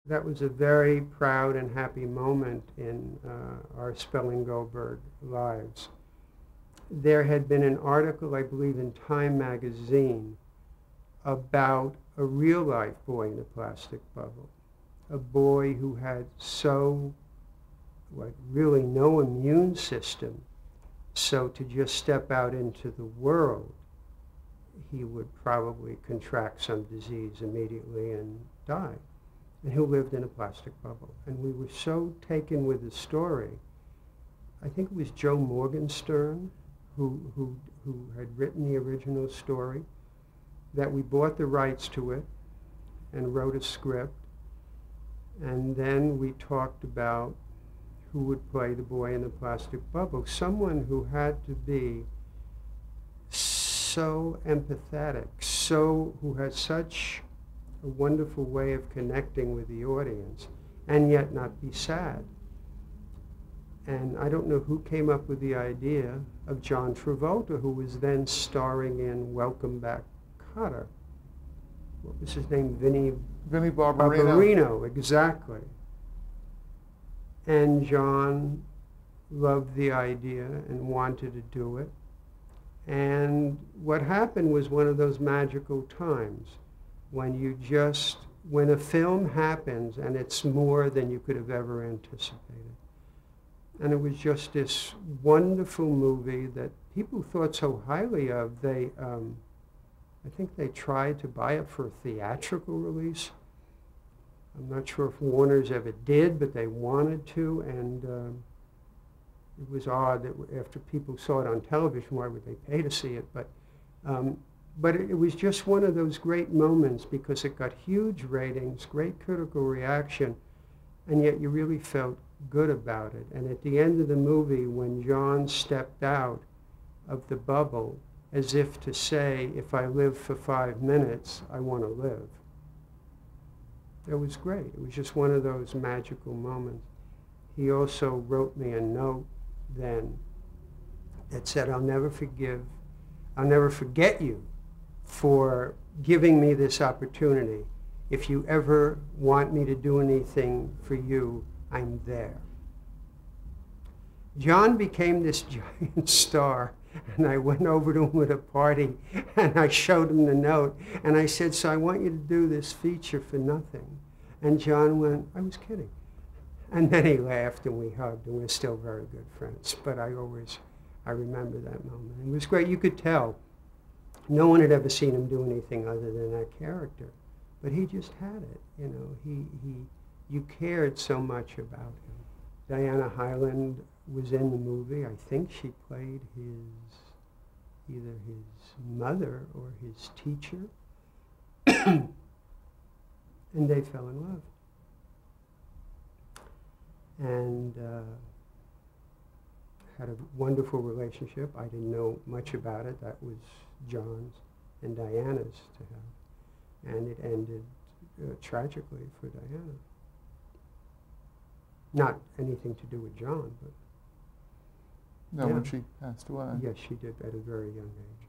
That was a very proud and happy moment in our Spelling Goldberg lives. There had been an article, I believe, in Time magazine about a real-life boy in a plastic bubble, a boy who had really no immune system, so to just step out into the world, he would probably contract some disease immediately and die. And who lived in a plastic bubble. And we were so taken with the story. I think it was Joe Morgenstern who had written the original story, that we bought the rights to it and wrote a script. And then we talked about who would play the boy in the plastic bubble. Someone who had to be so empathetic, who had such a wonderful way of connecting with the audience, and yet not be sad. And I don't know who came up with the idea of John Travolta, who was then starring in Welcome Back, Kotter. What was his name? Vinnie Barbarino, exactly. And John loved the idea and wanted to do it. And what happened was one of those magical times when a film happens and it's more than you could have ever anticipated. And it was just this wonderful movie that people thought so highly of. I think they tried to buy it for a theatrical release. I'm not sure if Warner's ever did, but they wanted to, and it was odd that after people saw it on television, why would they pay to see it? But it was just one of those great moments because it got huge ratings, great critical reaction, and yet you really felt good about it. And at the end of the movie, when John stepped out of the bubble, as if to say, if I live for 5 minutes, I want to live. It was great. It was just one of those magical moments. He also wrote me a note then that said, I'll never forget you for giving me this opportunity. If you ever want me to do anything for you, I'm there. John became this giant star, and I went over to him at a party, and I showed him the note, and I said, so I want you to do this feature for nothing. And John went, I was kidding. And then he laughed, and we hugged, and we're still very good friends. But I remember that moment. It was great. You could tell. No one had ever seen him do anything other than that character. But he just had it, you know. You cared so much about him. Diana Hyland was in the movie. I think she played either his mother or his teacher. And they fell in love. And had a wonderful relationship. I didn't know much about it. That was John's and Diana's to have. And it ended tragically for Diana. Not anything to do with John, but... No, yeah. when she passed away. Yes, she did at a very young age.